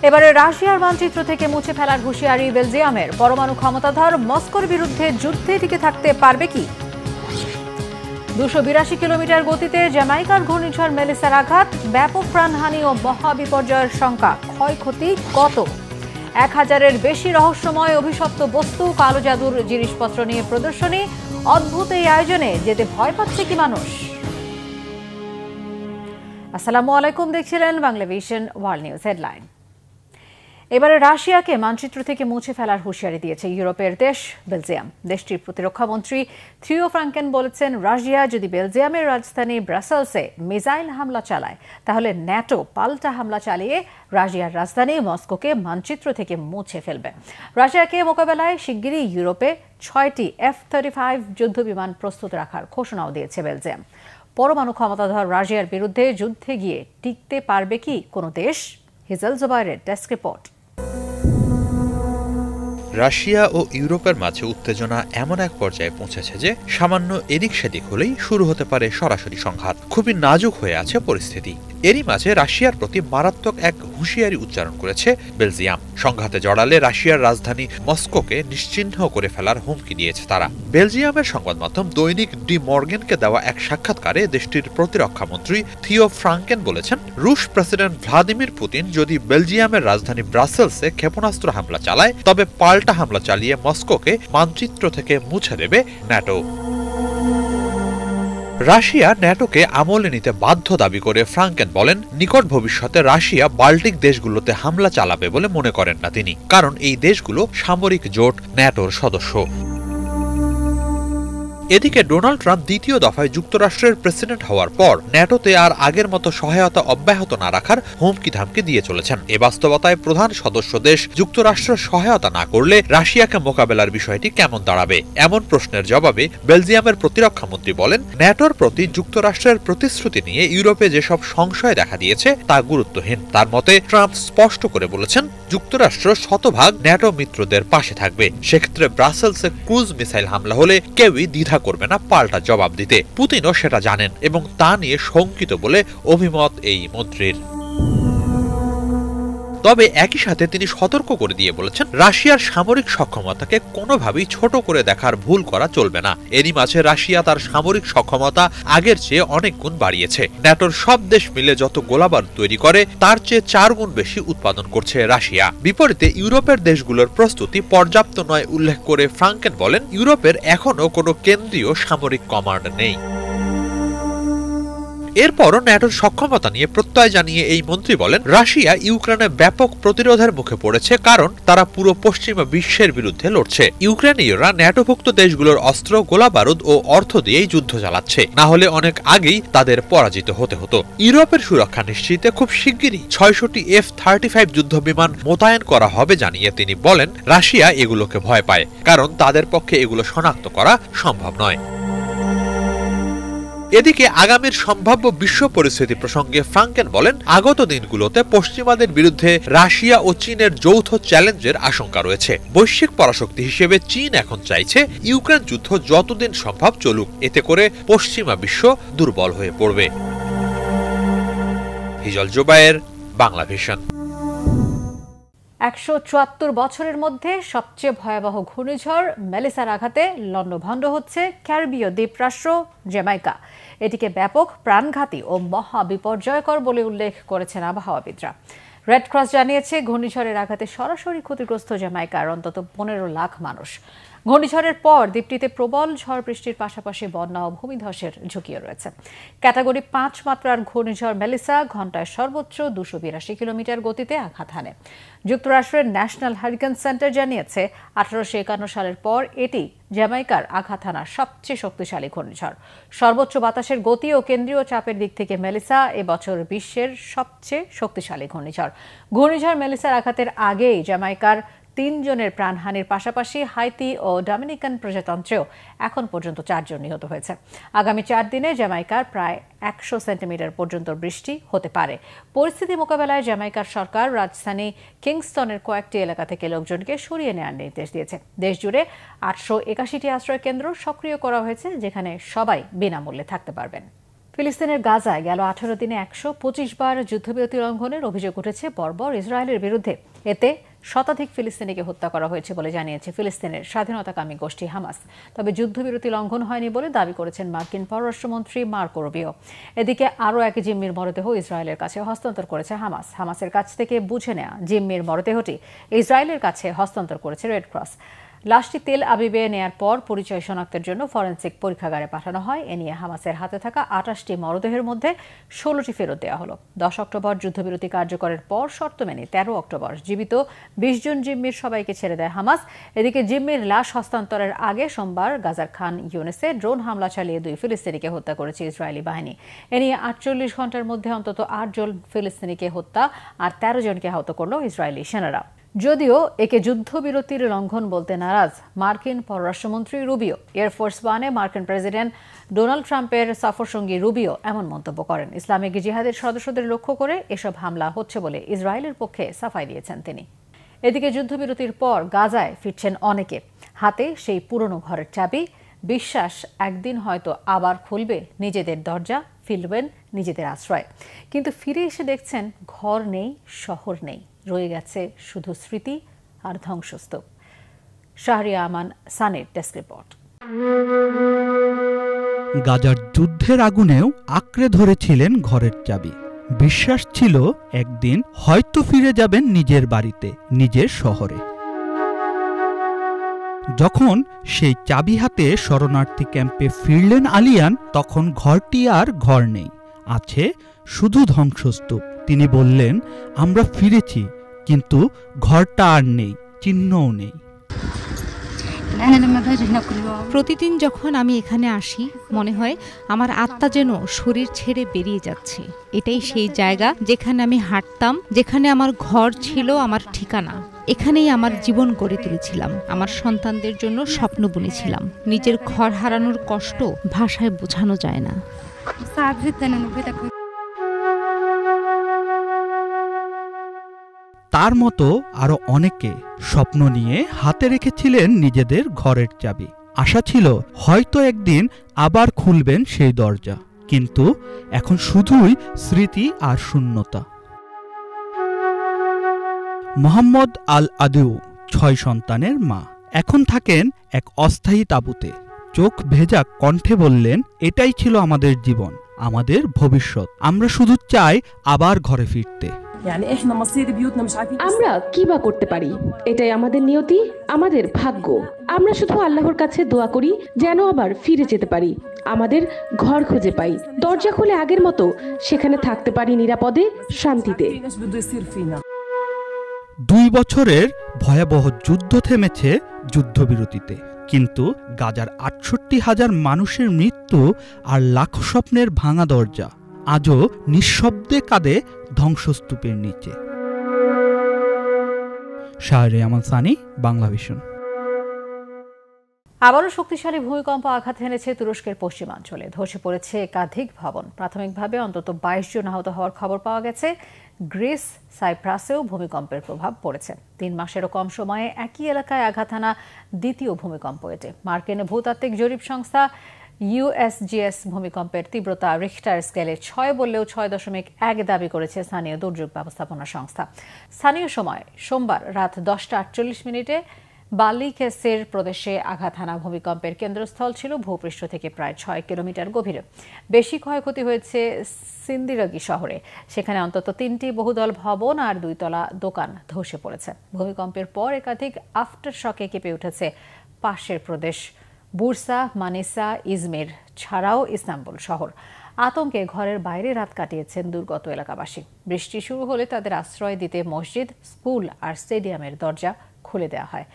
এবারে রাশিয়ার মানচিত্র থেকে মুছে ফেলার হুঁশিয়ারি বেলজিয়ামের। পরমাণু ক্ষমতাধর মস্কোর বিরুদ্ধে যুদ্ধে টিকে থাকতে পারবে কি? 282 কিলোমিটার গতিতে জ্যামাইকার ঘূর্ণিঝড় মেলিসার আঘাত, ব্যাপক প্রাণহানি ও মহাবিপর্যয়ের শঙ্কা। ক্ষয়ক্ষতি কত? 1000-এর বেশি রহস্যময় অভিশপ্ত বস্তু, কালো জাদুর জিনিসপত্র নিয়ে প্রদর্শনী। অদ্ভুত এই আয়োজনে যেতে ভয় পাচ্ছে কি মানুষ? আসসালামু আলাইকুম, দেখছিলেন বাংলাভিশন ওয়ার্ল্ড নিউজ হেডলাইন। এবারে রাশিয়াকে মানচিত্র থেকে মুছে ফেলার হুঁশিয়ারি দিয়েছে ইউরোপের দেশ বেলজিয়াম। দেশটির প্রতিরক্ষামন্ত্রী থিও ফ্রাঙ্কেন বলেছেন, রাশিয়া যদি বেলজিয়ামের রাজধানী ব্রাসেলসে মিসাইল হামলা চালায়, তাহলে ন্যাটো পাল্টা হামলা চালিয়ে রাশিয়ার রাজধানী মস্কোকে মানচিত্র থেকে মুছে ফেলবে। রাশিয়াকে মোকাবেলায় শিগগিরই ইউরোপে 6টি F-35 যুদ্ধবিমান প্রস্তুত রাখার ঘোষণাও দিয়েছে বেলজিয়াম। পরমাণু ক্ষমতাধর রাশিয়ার বিরুদ্ধে যুদ্ধে গিয়ে টিকতে পারবে কি কোনো দেশ? হিজল জুবাইরের ডেস্ক রিপোর্ট। রাশিয়া ও ইউরোপের মাঝে উত্তেজনা এমন এক পর্যায়ে পৌঁছেছে যে সামান্য এদিক সেদিক হলেই শুরু হতে পারে সরাসরি সংঘাত। খুবই নাজুক হয়ে আছে পরিস্থিতি। এরই মাঝে রাশিয়ার প্রতি মারাত্মক এক হুঁশিয়ারি উচ্চারণ করেছে বেলজিয়াম। সংঘাতে জড়ালে রাশিয়ার রাজধানী মস্কোকে নিশ্চিহ্ন করে ফেলার হুমকি দিয়েছে তারা। বেলজিয়ামের সংবাদ মাধ্যম দৈনিক ডি মর্গেনকে দেওয়া এক সাক্ষাৎকারে দেশটির প্রতিরক্ষামন্ত্রী থিও ফ্রাঙ্কেন বলেছেন, রুশ প্রেসিডেন্ট ভ্লাদিমির পুতিন যদি বেলজিয়ামের রাজধানী ব্রাসেলসে ক্ষেপণাস্ত্র হামলা চালায়, তবে পাল্টা হামলা চালিয়ে মস্কোকে মানচিত্র থেকে মুছে দেবে ন্যাটো। রাশিয়া ন্যাটোকে আমলে নিতে বাধ্য দাবি করে ফ্রাঙ্কেন বলেন, নিকট ভবিষ্যতে রাশিয়া বাল্টিক দেশগুলোতে হামলা চালাবে বলে মনে করেন না তিনি, কারণ এই দেশগুলো সামরিক জোট ন্যাটোর সদস্য। এদিকে ডোনাল্ড ট্রাম্প দ্বিতীয় দফায় যুক্তরাষ্ট্রের প্রেসিডেন্ট হওয়ার পর ন্যাটোতে আর আগের মতো সহায়তা অব্যাহত না রাখার হুমকি ধামকি দিয়ে চলেছেন। এ বাস্তবতায় প্রধান সদস্য দেশ যুক্তরাষ্ট্রের সহায়তা না করলে রাশিয়াকে মোকাবেলার বিষয়টি কেমন দাঁড়াবে? এমন প্রশ্নের জবাবে বেলজিয়ামের প্রতিরক্ষামন্ত্রী বলেন, ন্যাটোর প্রতি যুক্তরাষ্ট্রের প্রতিশ্রুতি নিয়ে ইউরোপে যেসব সংশয় দেখা দিয়েছে তা গুরুত্বহীন। তার মতে ট্রাম্প স্পষ্ট করে বলেছেন, যুক্তরাষ্ট্র শতভাগ ন্যাটো মিত্রদের পাশে থাকবে। সেক্ষেত্রে ব্রাসেলসে ক্রুজ মিসাইল হামলা হলে কেউই দ্বিধা করবে না পাল্টা জবাব দিতে। পুতিনও সেটা জানেন এবং তা নিয়ে শঙ্কিত বলে অভিমত এই মন্ত্রীর। তবে একই সাথে তিনি সতর্ক করে দিয়ে বলেছেন, রাশিয়ার সামরিক সক্ষমতাকে কোনোভাবেই ছোট করে দেখার ভুল করা চলবে না। এরই মাঝে রাশিয়া তার সামরিক সক্ষমতা আগের চেয়ে অনেক গুণ বাড়িয়েছে। ন্যাটোর সব দেশ মিলে যত গোলাবারুদ তৈরি করে তার চেয়ে 4 গুণ বেশি উৎপাদন করছে রাশিয়া। বিপরীতে ইউরোপের দেশগুলোর প্রস্তুতি পর্যাপ্ত নয় উল্লেখ করে ফ্রাঙ্কেন বলেন, ইউরোপের এখনও কোনো কেন্দ্রীয় সামরিক কমান্ড নেই। এরপরও ন্যাটোর সক্ষমতা নিয়ে প্রত্যয় জানিয়ে এই মন্ত্রী বলেন, রাশিয়া ইউক্রেনে ব্যাপক প্রতিরোধের মুখে পড়েছে, কারণ তারা পুরো পশ্চিমা বিশ্বের বিরুদ্ধে লড়ছে। ইউক্রেনীয়রা ন্যাটোভুক্ত দেশগুলোর অস্ত্র, গোলাবারুদ ও অর্থ দিয়েই যুদ্ধ চালাচ্ছে, না হলে অনেক আগেই তাদের পরাজিত হতে হতো। ইউরোপের সুরক্ষা নিশ্চিতে খুব শিগগিরই 600টি F-35 যুদ্ধবিমান মোতায়েন করা হবে জানিয়ে তিনি বলেন, রাশিয়া এগুলোকে ভয় পায়, কারণ তাদের পক্ষে এগুলো শনাক্ত করা সম্ভব নয়। এদিকে আগামীর সম্ভাব্য বিশ্ব পরিস্থিতি প্রসঙ্গে ফ্রাঙ্কেন বলেন, আগত দিনগুলোতে পশ্চিমাদের বিরুদ্ধে রাশিয়া ও চীনের যৌথ চ্যালেঞ্জের আশঙ্কা রয়েছে। বৈশ্বিক পরাশক্তি হিসেবে চীন এখন চাইছে ইউক্রেন যুদ্ধ যতদিন সম্ভব চলুক, এতে করে পশ্চিমা বিশ্ব দুর্বল হয়ে পড়বে। হিজল জুবাইর, বাংলাভিশন। 174 বছরের মধ্যে সবচেয়ে ভয়াবহ ঘূর্ণিঝড় মেলিসার আঘাতে লণ্ডভণ্ড হচ্ছে ক্যারিবীয় দ্বীপরাষ্ট্র জ্যামাইকা। এটিকে ব্যাপক, প্রাণঘাতী ও মহাবিপর্যয়কর বলে উল্লেখ করেছেন আবহাওয়াবিদরা। রেড ক্রস জানিয়েছে, ঘূর্ণিঝড়ের আঘাতে সরাসরি ক্ষতিগ্রস্ত জ্যামাইকার অন্তত 15 লাখ মানুষ। ঘূর্ণিঝড়ের পর দ্বীপটিতে প্রবল ঝড় বৃষ্টির পাশাপাশি বন্যা ও ভূমিধসের ঝুঁকিও রয়েছে। ক্যাটাগরি 5 মাত্রার ঘূর্ণিঝড় মেলিসা ঘণ্টায় সর্বোচ্চ 282 কিলোমিটার গতিতে আঘাত হানে। যুক্তরাষ্ট্রের ন্যাশনাল হারিকেন সেন্টার জানিয়েছে, 1851 সালের পর এটি জ্যামাইকার আঘাত হানা সবচেয়ে শক্তিশালী ঘূর্ণিঝড়। সর্বোচ্চ বাতাসের গতি ও কেন্দ্রীয় চাপের দিক থেকে মেলিসা এবছর বিশ্বের সবচেয়ে শক্তিশালী ঘূর্ণিঝড়। ঘূর্ণিঝড় মেলিসার আঘাতের আগেই জ্যামাইকার 3 জনের প্রাণহানির পাশাপাশি হাইতি ও ডমিনিকান প্রজাতন্ত্রেও এখন পর্যন্ত 4 জন নিহত হয়েছে। আগামী 4 দিনে জ্যামাইকার প্রায় 100 সেন্টিমিটার পর্যন্ত বৃষ্টি হতে পারে। পরিস্থিতি মোকাবেলায় জ্যামাইকার সরকার রাজধানী কিংস্টনের কয়েকটি এলাকা থেকে লোকজনকে সরিয়ে নেওয়ার নির্দেশ দিয়েছে। দেশজুড়ে 881টি আশ্রয় কেন্দ্র সক্রিয় করা হয়েছে, যেখানে সবাই বিনামূল্যে থাকতে পারবেন। ফিলিস্তিনের গাজায় গেল 18 দিনে 125 বার যুদ্ধবিরতি লঙ্ঘনের অভিযোগ উঠেছে বর্বর ইসরায়েলের বিরুদ্ধে। এতে শতাধিক ফিলিস্তিনিকে হত্যা করা হয়েছে বলে জানিয়েছে ফিলিস্তিনের স্বাধীনতাকামী গোষ্ঠী হামাস। তবে যুদ্ধবিরতি লঙ্ঘন হয়নি বলে দাবি করেছেন মার্কিন পররাষ্ট্রমন্ত্রী মার্কো রুবিও। এদিকে আরও এক জিম্মির মরদেহ ইসরায়েলের কাছে হস্তান্তর করেছে হামাস। হামাসের কাছ থেকে বুঝে নেওয়া জিম্মির মরদেহটি ইসরায়েলের কাছে হস্তান্তর করেছে রেড ক্রস। লাশটি তেল আবিবে নেয়ার পর পরিচয় শনাক্তের জন্য ফরেনসিক পরীক্ষাগারে পাঠানো হয়। এ নিয়ে হামাসের হাতে থাকা 28টি মরদেহের মধ্যে 16টি ফেরত দেওয়া হলো। 10 অক্টোবর যুদ্ধবিরতি কার্যকরের পর শর্ত মেনে 13 অক্টোবর জীবিত 20 জন জিম্মির সবাইকে ছেড়ে দেয় হামাস। এদিকে জিম্মির লাশ হস্তান্তরের আগে সোমবার গাজার খান ইউনিসে ড্রোন হামলা চালিয়ে 2 ফিলিস্তিনিকে হত্যা করেছে ইসরায়েলি বাহিনী। এ নিয়ে 48 ঘন্টার মধ্যে অন্তত 8 জন ফিলিস্তিনিকে হত্যা আর 13 জনকে আহত করল ইসরায়েলি সেনারা। যদিও একে যুদ্ধবিরতির লঙ্ঘন বলতে নারাজ মার্কিন পররাষ্ট্রমন্ত্রী রুবিও। এয়ারফোর্স ওয়ানে মার্কিন প্রেসিডেন্ট ডোনাল্ড ট্রাম্পের সফরসঙ্গী রুবিও এমন মন্তব্য করেন। ইসলামিক জিহাদের সদস্যদের লক্ষ্য করে এসব হামলা হচ্ছে বলে ইসরায়েলের পক্ষে সাফাই দিয়েছেন তিনি। এদিকে যুদ্ধবিরতির পর গাজায় ফিরছেন অনেকে, হাতে সেই পুরনো ঘরের চাবি। বিশ্বাস একদিন হয়তো আবার খুলবে নিজেদের দরজা, ফিরবেন নিজেদের আশ্রয়। কিন্তু ফিরে এসে দেখছেন ঘর নেই, শহর নেই, রয়ে গেছে শুধু স্মৃতি আর ধ্বংসস্তূপ। শাহরিয়া আমান, সানের ডেস্ক রিপোর্ট। গাজার যুদ্ধের আগুনেও আঁকড়ে ধরেছিলেন ঘরের চাবি। বিশ্বাস ছিল একদিন হয়তো ফিরে যাবেন নিজের বাড়িতে, নিজের শহরে। যখন সেই চাবি হাতে শরণার্থী ক্যাম্পে ফিরলেন আলিয়ান, তখন ঘরটি আর ঘর নেই, আছে শুধু ধ্বংসস্তূপ। তিনি বললেন, আমরা ফিরেছি, কিন্তু ঘরটা আর নেই, চিহ্নও নেই। প্রতিদিন যখন আমি এখানে আসি মনে হয় আমার আত্মা যেন শরীর ছেড়ে বেরিয়ে যাচ্ছে। এটাই সেই জায়গা যেখানে আমি হাঁটতাম, যেখানে আমার ঘর ছিল, আমার ঠিকানা। এখানেই আমার জীবন গড়ে তুলেছিলাম, আমার সন্তানদের জন্য স্বপ্ন বুনেছিলাম। নিজের ঘর হারানোর কষ্ট ভাষায় বোঝানো যায় না। তার মতো আরো অনেকে স্বপ্ন নিয়ে হাতে রেখেছিলেন নিজেদের ঘরের চাবি। আশা ছিল হয়তো একদিন আবার খুলবেন সেই দরজা, কিন্তু এখন শুধুই স্মৃতি আর শূন্যতা। মোহাম্মদ আল আদিউ 6 সন্তানের মা, এখন থাকেন এক অস্থায়ী তাঁবুতে। চোখ ভেজা কণ্ঠে বললেন, এটাই ছিল আমাদের জীবন, আমাদের ভবিষ্যৎ। আমরা শুধু চাই আবার ঘরে ফিরতে। আমরা কি বা করতে পারি? এটাই আমাদের নিয়তি, আমাদের ভাগ্য। আমরা শুধু আল্লাহর কাছে দোয়া করি যেন আবার ফিরে যেতে পারি, আমাদের ঘর খুঁজে পাই, দরজা খুলে আগের মতো সেখানে থাকতে পারি নিরাপদে, শান্তিতে। 2 বছরের ভয়াবহ যুদ্ধ থেমেছে যুদ্ধবিরতিতে, কিন্তু গাজার 68,000 মানুষের মৃত্যু আর লাখো স্বপ্নের ভাঙা দরজা আজও নিঃশব্দে কাঁদে ধ্বংসস্তূপের নিচে। শাহরিয়া আমান, সানি, বাংলাভিশন। আবারও শক্তিশালী ভূমিকম্প আঘাত হেনেছে তুরস্কের পশ্চিমাঞ্চলে। ধসে পড়েছে একাধিক ভবন। প্রাথমিকভাবে অন্তত 22 জন আহত হওয়ার খবর পাওয়া গেছে। গ্রিস, সাইপ্রাসেও ভূমিকম্পের প্রভাব পড়েছে। 3 মাসেরও কম সময়ে একই এলাকায় আঘাত হানা দ্বিতীয় ভূমিকম্প এটি। মার্কিন ভূতাত্ত্বিক জরিপ সংস্থা ইউএসজিএস ভূমিকম্পের তীব্রতা রিখটার স্কেলে 6 বললেও 6.1 দাবি করেছে স্থানীয় দুর্যোগ ব্যবস্থাপনা সংস্থা। স্থানীয় সময় সোমবার রাত 10:48 বালিকেসের প্রদেশে আঘাত হানা ভূমিকম্পের কেন্দ্রস্থল ছিল ভূপৃষ্ঠ থেকে প্রায় 6 কিলোমিটার গভীরে। বেশি ক্ষয়ক্ষতি হয়েছে সিন্দিরাগি শহরে। সেখানে অন্তত 3টি বহুতল ভবন আর 2 তলা দোকান ধসে পড়েছে। ভূমিকম্পের পর একাধিক আফটার শকে কেঁপে উঠেছে পাশের প্রদেশ বুরসা, মানিসা, ইজমির ছাড়াও ইস্তাম্বুল শহর। আতঙ্কে ঘরের বাইরে রাত কাটিয়েছেন দুর্গত এলাকাবাসী। বৃষ্টি শুরু হলে তাদের আশ্রয় দিতে মসজিদ, স্কুল আর স্টেডিয়ামের দরজা খুলে দেওয়া হয়।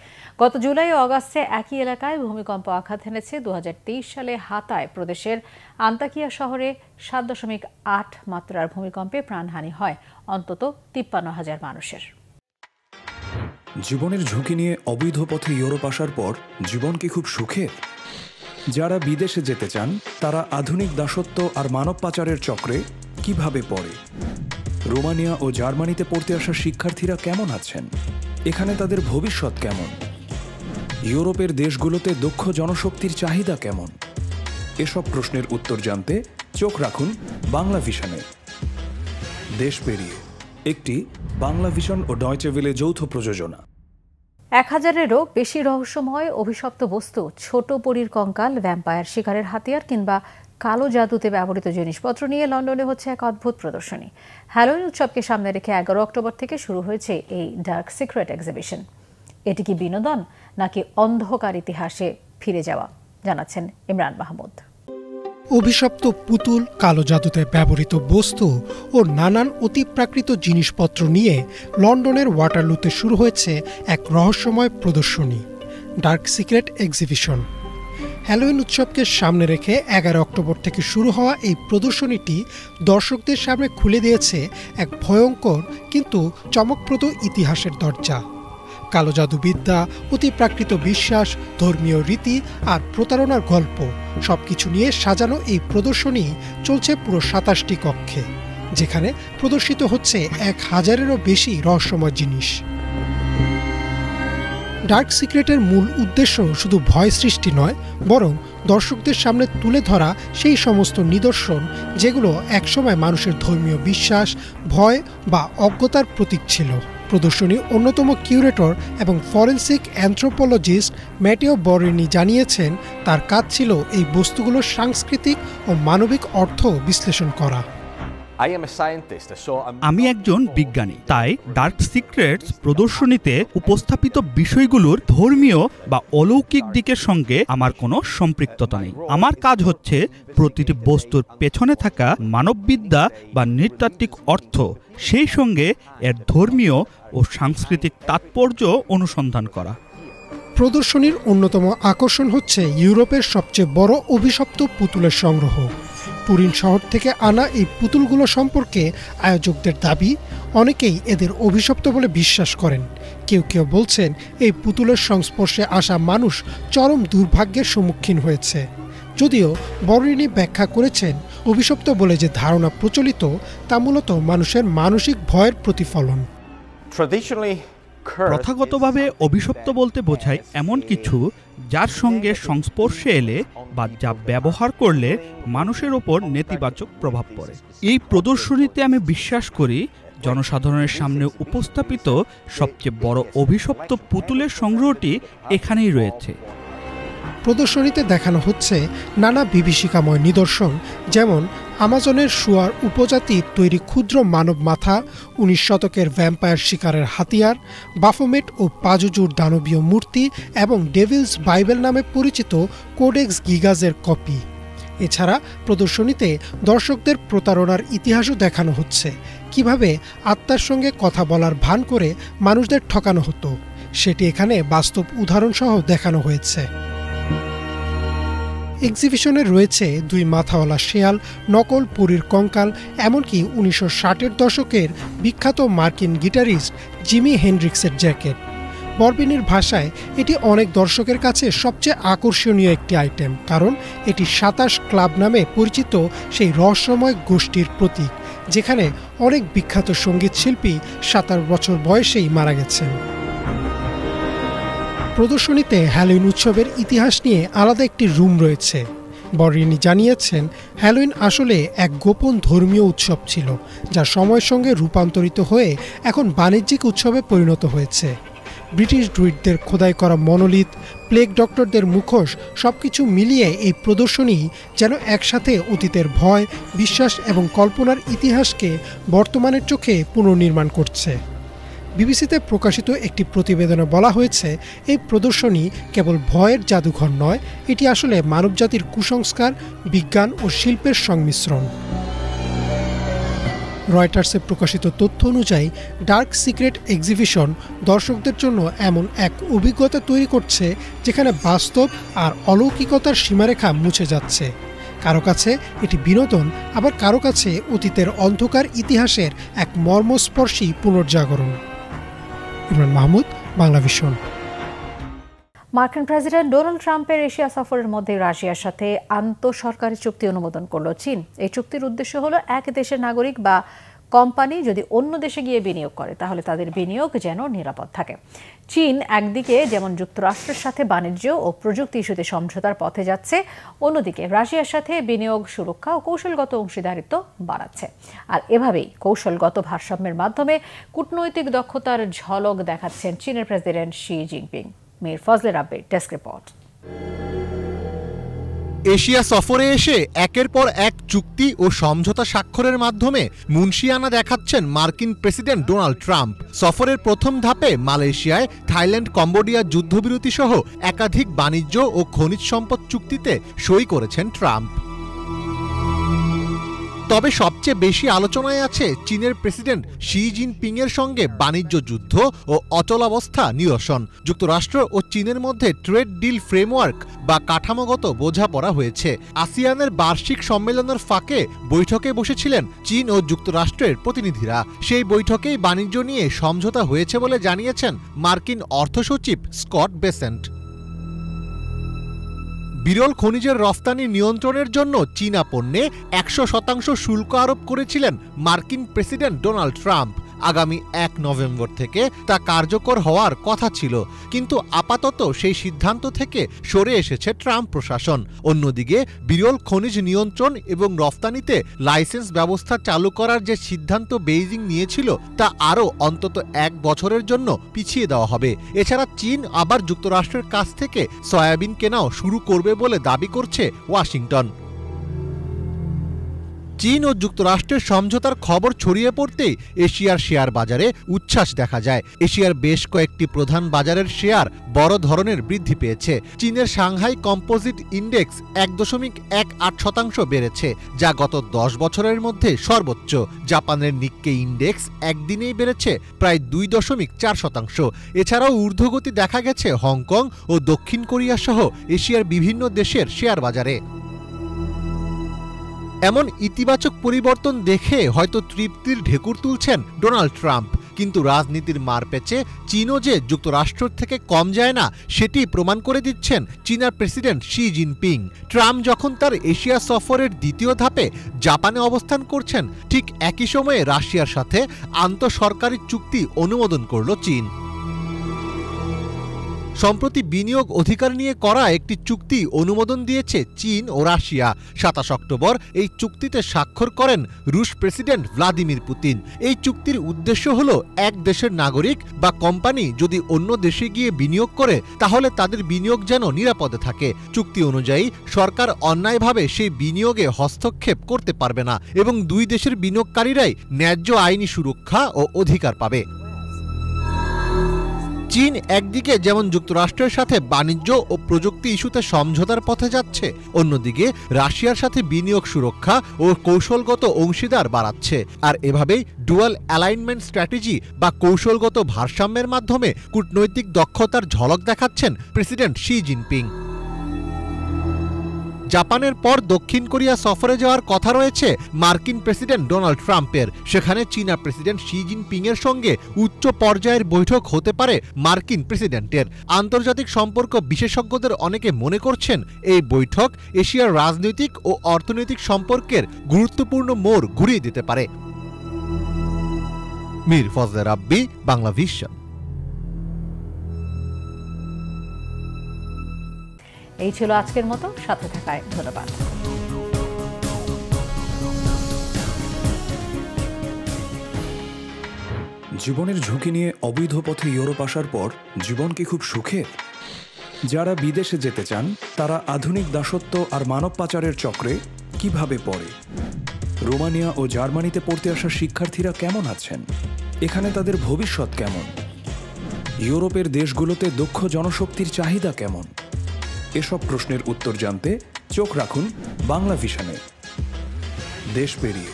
গত জুলাই ও অগাস্টে একই এলাকায় ভূমিকম্প আঘাত হেনেছে। 2023 সালে হাতায় প্রদেশের আন্তাকিয়া শহরে 7.8 মাত্রার ভূমিকম্পে প্রাণহানি হয় অন্তত 53,000 মানুষের। জীবনের ঝুঁকি নিয়ে অবৈধ পথে ইউরোপ আসার পর জীবন কি খুব সুখের? যারা বিদেশে যেতে চান তারা আধুনিক দাসত্ব আর মানব পাচারের চক্রে কিভাবে পড়ে? রোমানিয়া ও জার্মানিতে পড়তে আসা শিক্ষার্থীরা কেমন আছেন? এখানে তাদের ভবিষ্যৎ কেমন? ইউরোপের দেশগুলোতে দক্ষ জনশক্তির চাহিদা কেমন? এসব প্রশ্নের উত্তর জানতে চোখ রাখুন বাংলা ভিশনে। দেশ পেরিয়ে, একটি বাংলা ভিশন ও ডয়চে ভেলে যৌথ প্রযোজনা। 1000-এরও বেশি রহস্যময় অভিশপ্ত বস্তু, ছোট পরীর কঙ্কাল, ভ্যাম্পায়ার শিকারের হাতিয়ার কিংবা কালো জাদুতে ব্যবহৃত জিনিসপত্র নিয়ে লন্ডনে হচ্ছে এক অদ্ভুত প্রদর্শনী। হ্যালোইন উৎসবকে সামনে রেখে 11 অক্টোবর থেকে শুরু হয়েছে এই ডার্ক সিক্রেট এক্সিবিশন। এটি কি বিনোদন নাকি অন্ধকার ইতিহাসে ফিরে যাওয়া, জানাচ্ছেন ইমরান মাহমুদ। অভিশপ্ত পুতুল, কালো জাদুতে ব্যবহৃত বস্তু ও নানান অতিপ্রাকৃত জিনিসপত্র নিয়ে লন্ডনের ওয়াটারলুতে শুরু হয়েছে এক রহস্যময় প্রদর্শনী, ডার্ক সিক্রেট এক্সিবিশন। হ্যালোইন উৎসবকে সামনে রেখে 11 অক্টোবর থেকে শুরু হওয়া এই প্রদর্শনীটি দর্শকদের সামনে খুলে দিয়েছে এক ভয়ঙ্কর কিন্তু চমকপ্রদ ইতিহাসের দরজা। কালো জাদুবিদ্যা, অতিপ্রাকৃত বিশ্বাস, ধর্মীয় রীতি আর প্রতারণার গল্প সবকিছু নিয়ে সাজানো এই প্রদর্শনী চলছে পুরো 27টি কক্ষে, যেখানে প্রদর্শিত হচ্ছে 1000-এরও বেশি রহস্যময় জিনিস। ডার্ক সিক্রেটের মূল উদ্দেশ্য শুধু ভয় সৃষ্টি নয়, বরং দর্শকদের সামনে তুলে ধরা সেই সমস্ত নিদর্শন যেগুলো একসময় মানুষের ধর্মীয় বিশ্বাস, ভয় বা অজ্ঞতার প্রতীক ছিল। প্রদর্শনীর অন্যতম কিউরেটর এবং ফরেনসিক অ্যানথ্রোপোলজিস্ট ম্যাটেও বরিনি জানিয়েছেন, তার কাজ ছিল এই বস্তুগুলোর সাংস্কৃতিক ও মানবিক অর্থ বিশ্লেষণ করা। আমি একজন বিজ্ঞানী, তাই ডার্ক সিক্রেটস প্রদর্শনীতে উপস্থাপিত বিষয়গুলোর ধর্মীয় বা অলৌকিক দিকের সঙ্গে আমার কোনো সম্পৃক্ততা নেই। আমার কাজ হচ্ছে প্রতিটি বস্তুর পেছনে থাকা মানববিদ্যা বা নৃতাত্ত্বিক অর্থ, সেই সঙ্গে এর ধর্মীয় ও সাংস্কৃতিক তাৎপর্য অনুসন্ধান করা। প্রদর্শনীর অন্যতম আকর্ষণ হচ্ছে ইউরোপের সবচেয়ে বড় অভিশপ্ত পুতুলের সংগ্রহ। তুরিন শহর থেকে আনা এই পুতুলগুলো সম্পর্কে আয়োজকদের দাবি, অনেকেই এদের অভিশপ্ত বলে বিশ্বাস করেন। কেউ কেউ বলছেন এই পুতুলের সংস্পর্শে আসা মানুষ চরম দুর্ভাগ্যের সম্মুখীন হয়েছে। যদিও বরিনি ব্যাখ্যা করেছেন, অভিশপ্ত বলে যে ধারণা প্রচলিত তা মূলত মানুষের মানসিক ভয়ের প্রতিফলন। প্রথাগতভাবে অভিশপ্ত বলতে বোঝায় এমন কিছু যার সঙ্গে সংস্পর্শে এলে বা যা ব্যবহার করলে মানুষের ওপর নেতিবাচক প্রভাব পড়ে। এই প্রদর্শনীতে আমি বিশ্বাস করি জনসাধারণের সামনে উপস্থাপিত সবচেয়ে বড় অভিশপ্ত পুতুলের সংগ্রহটি এখানেই রয়েছে। প্রদর্শনীতে দেখানো হচ্ছে নানা বিভীষিকাময় নিদর্শন, যেমন আমাজনের শুয়ার উপজাতির তৈরি ক্ষুদ্র মানব মাথা, 19 শতকের ভ্যাম্পায়ার শিকারের হাতিয়ার, বাফোমেট ও পাজুজুর দানবীয় মূর্তি এবং ডেভিলস বাইবেল নামে পরিচিত কোডেক্স গিগাজের কপি। এছাড়া প্রদর্শনীতে দর্শকদের প্রতারণার ইতিহাসও দেখানো হচ্ছে, কিভাবে আত্মার সঙ্গে কথা বলার ভান করে মানুষদের ঠকানো হতো, সেটি এখানে বাস্তব উদাহরণসহ দেখানো হয়েছে। এক্সিবিশনে রয়েছে 2 মাথাওয়ালা শেয়াল, নকল পরীর কঙ্কাল, এমনকি 1960-এর দশকের বিখ্যাত মার্কিন গিটারিস্ট জিমি হেন্ড্রিক্সের জ্যাকেট। বরবিনির ভাষায় এটি অনেক দর্শকের কাছে সবচেয়ে আকর্ষণীয় একটি আইটেম, কারণ এটি 27 ক্লাব নামে পরিচিত সেই রহস্যময় গোষ্ঠীর প্রতীক, যেখানে অনেক বিখ্যাত সঙ্গীত শিল্পী 27 বছর বয়সেই মারা গেছেন। প্রদর্শনীতে হ্যালোইন উৎসবের ইতিহাস নিয়ে আলাদা একটি রুম রয়েছে। বরিনি জানিয়েছেন, হ্যালোইন আসলে এক গোপন ধর্মীয় উৎসব ছিল, যা সময়ের সঙ্গে রূপান্তরিত হয়ে এখন বাণিজ্যিক উৎসবে পরিণত হয়েছে। ব্রিটিশ ড্রুইডদের খোদাই করা মনোলিথ, প্লেগ ডক্টরদের মুখোশ সবকিছু মিলিয়ে এই প্রদর্শনী যেন একসাথে অতীতের ভয়, বিশ্বাস এবং কল্পনার ইতিহাসকে বর্তমানের চোখে পুনর্নির্মাণ করছে। বিবিসিতে প্রকাশিত একটি প্রতিবেদনে বলা হয়েছে, এই প্রদর্শনী কেবল ভয়ের জাদুঘর নয়, এটি আসলে মানবজাতির কুসংস্কার, বিজ্ঞান ও শিল্পের সংমিশ্রণ। রয়টার্সে প্রকাশিত তথ্য অনুযায়ী ডার্ক সিক্রেট এক্সিবিশন দর্শকদের জন্য এমন এক অভিজ্ঞতা তৈরি করছে যেখানে বাস্তব আর অলৌকিকতার সীমারেখা মুছে যাচ্ছে। কারো কাছে এটি বিনোদন, আবার কারো কাছে অতীতের অন্ধকার ইতিহাসের এক মর্মস্পর্শী পুনর্জাগরণ। ইমরান মাহমুদ, বাংলা ভিশন। মার্কিন প্রেসিডেন্ট ডোনাল্ড ট্রাম্পের এশিয়া সফরের মধ্যে রাশিয়ার সাথে আন্তঃসরকারি চুক্তি অনুমোদন করল চীন। এই চুক্তির উদ্দেশ্য হলো এক দেশের নাগরিক বা কোম্পানি যদি অন্য দেশে গিয়ে বিনিয়োগ করে তাহলে তাদের বিনিয়োগ যেন নিরাপদ থাকে। চীন একদিকে যেমন যুক্তরাষ্ট্রের সাথে বাণিজ্য ও প্রযুক্তি ইস্যুতে সমঝোতার পথে যাচ্ছে, অন্যদিকে রাশিয়ার সাথে বিনিয়োগ, সুরক্ষা ও কৌশলগত অংশীদারিত্ব বাড়াচ্ছে। আর এভাবেই কৌশলগত ভারসাম্যের মাধ্যমে কূটনৈতিক দক্ষতার ঝলক দেখাচ্ছেন চীনের president Xi Jinping. Mir Fazle রাব্বির ডেস্ক রিপোর্ট। এশিয়া সফরে এসে একের পর এক চুক্তি ও সমঝোতা স্বাক্ষরের মাধ্যমে মুনশিয়ানা দেখাচ্ছেন মার্কিন প্রেসিডেন্ট ডোনাল্ড ট্রাম্প। সফরের প্রথম ধাপে মালয়েশিয়ায় থাইল্যান্ড, কম্বোডিয়া যুদ্ধবিরতি সহ একাধিক বাণিজ্য ও খনিজ সম্পদ চুক্তিতে সই করেছেন ট্রাম্প। তবে সবচেয়ে বেশি আলোচনায় আছে চীনের প্রেসিডেন্ট শি জিনপিং এর সঙ্গে বাণিজ্য যুদ্ধ ও অচলাবস্থা নিরসন। যুক্তরাষ্ট্র ও চীনের মধ্যে ট্রেড ডিল ফ্রেমওয়ার্ক বা কাঠামোগত বোঝাপড়া হয়েছে। আসিয়ানের বার্ষিক সম্মেলনের ফাঁকে বৈঠকে বসেছিলেন চীন ও যুক্তরাষ্ট্রের প্রতিনিধিরা। সেই বৈঠকেই বাণিজ্য নিয়ে সমঝোতা হয়েছে বলে জানিয়েছেন মার্কিন অর্থসচিব স্কট বেসেন্ট। বিরল খনিজের রফতানি নিয়ন্ত্রণের জন্য চীনা পণ্যে 100% শুল্ক আরোপ করেছিলেন মার্কিন প্রেসিডেন্ট ডোনাল্ড ট্রাম্প। আগামী 1 নভেম্বর থেকে তা কার্যকর হওয়ার কথা ছিল, কিন্তু আপাতত সেই সিদ্ধান্ত থেকে সরে এসেছে ট্রাম্প প্রশাসন। অন্যদিকে বিরল খনিজ নিয়ন্ত্রণ এবং রফতানিতে লাইসেন্স ব্যবস্থা চালু করার যে সিদ্ধান্ত বেইজিং নিয়েছিল তা আরও অন্তত 1 বছরের জন্য পিছিয়ে দেওয়া হবে। এছাড়া চীন আবার যুক্তরাষ্ট্রের কাছ থেকে সয়াবিন কেনাও শুরু করবে বলে দাবি করছে ওয়াশিংটন। চীন ও যুক্তরাষ্ট্রের সমঝোতার খবর ছড়িয়ে পড়তেই এশিয়ার শেয়ার বাজারে উচ্ছ্বাস দেখা যায়। এশিয়ার বেশ কয়েকটি প্রধান বাজারের শেয়ার বড় ধরনের বৃদ্ধি পেয়েছে। চীনের সাংহাই কম্পোজিট ইন্ডেক্স 1.18% বেড়েছে, যা গত 10 বছরের মধ্যে সর্বোচ্চ। জাপানের নিক্কে ইন্ডেক্স একদিনেই বেড়েছে প্রায় 2.4%। এছাড়াও ঊর্ধ্বগতি দেখা গেছে হংকং ও দক্ষিণ কোরিয়া সহ এশিয়ার বিভিন্ন দেশের শেয়ার বাজারে। এমন ইতিবাচক পরিবর্তন দেখে হয়তো তৃপ্তির ঢেকুর তুলছেন ডোনাল্ড ট্রাম্প, কিন্তু রাজনীতির মারপ্যাচে চীনও যে যুক্তরাষ্ট্র থেকে কম যায় না সেটি প্রমাণ করে দিচ্ছেন চীনার প্রেসিডেন্ট শি জিনপিং। ট্রাম্প যখন তার এশিয়া সফরের দ্বিতীয় ধাপে জাপানে অবস্থান করছেন, ঠিক একই সময়ে রাশিয়ার সাথে আন্তঃসরকারি চুক্তি অনুমোদন করল চীন। সম্প্রতি বিনিয়োগ অধিকার নিয়ে করা একটি চুক্তি অনুমোদন দিয়েছে চীন ও রাশিয়া। 27 অক্টোবর এই চুক্তিতে স্বাক্ষর করেন রুশ প্রেসিডেন্ট ভ্লাদিমির পুতিন। এই চুক্তির উদ্দেশ্য হল এক দেশের নাগরিক বা কোম্পানি যদি অন্য দেশে গিয়ে বিনিয়োগ করে তাহলে তাদের বিনিয়োগ যেন নিরাপদে থাকে। চুক্তি অনুযায়ী সরকার অন্যায়ভাবে সেই বিনিয়োগে হস্তক্ষেপ করতে পারবে না এবং দুই দেশের বিনিয়োগকারীরাই ন্যায্য আইনি সুরক্ষা ও অধিকার পাবে। চীন একদিকে যেমন যুক্তরাষ্ট্রের সাথে বাণিজ্য ও প্রযুক্তি ইস্যুতে সমঝোতার পথে যাচ্ছে, অন্যদিকে রাশিয়ার সাথে বিনিয়োগ, সুরক্ষা ও কৌশলগত অংশীদার বাড়াচ্ছে। আর এভাবেই ডুয়াল অ্যালাইনমেন্ট স্ট্র্যাটেজি বা কৌশলগত ভারসাম্যের মাধ্যমে কূটনৈতিক দক্ষতার ঝলক দেখাচ্ছেন প্রেসিডেন্ট শি জিনপিং। জাপানের পর দক্ষিণ কোরিয়া সফরে যাওয়ার কথা রয়েছে মার্কিন প্রেসিডেন্ট ডোনাল্ড ট্রাম্পের। সেখানে চীনা প্রেসিডেন্ট শি জিনপিং এর সঙ্গে উচ্চ পর্যায়ের বৈঠক হতে পারে মার্কিন প্রেসিডেন্টের। আন্তর্জাতিক সম্পর্ক বিশেষজ্ঞদের অনেকে মনে করছেন এই বৈঠক এশিয়ার রাজনৈতিক ও অর্থনৈতিক সম্পর্কের গুরুত্বপূর্ণ মোড় ঘুরিয়ে দিতে পারে। মীর ফজলে রাব্বি, বাংলা ভিশন। এই ছিল আজকের মতো, সাথে থাকায় ধন্যবাদ। জীবনের ঝুঁকি নিয়ে অবৈধ পথে ইউরোপ আসার পর জীবন কি খুব সুখের? যারা বিদেশে যেতে চান তারা আধুনিক দাসত্ব আর মানব পাচারের চক্রে কিভাবে পড়ে? রোমানিয়া ও জার্মানিতে পড়তে আসা শিক্ষার্থীরা কেমন আছেন? এখানে তাদের ভবিষ্যৎ কেমন? ইউরোপের দেশগুলোতে দক্ষ জনশক্তির চাহিদা কেমন? এসব প্রশ্নের উত্তর জানতে চোখ রাখুন বাংলা ভিশনে। দেশ পেরিয়ে,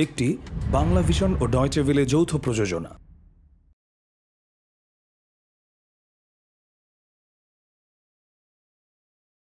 একটি বাংলা ভিশন ও ডয়চে ভেলে যৌথ প্রযোজনা।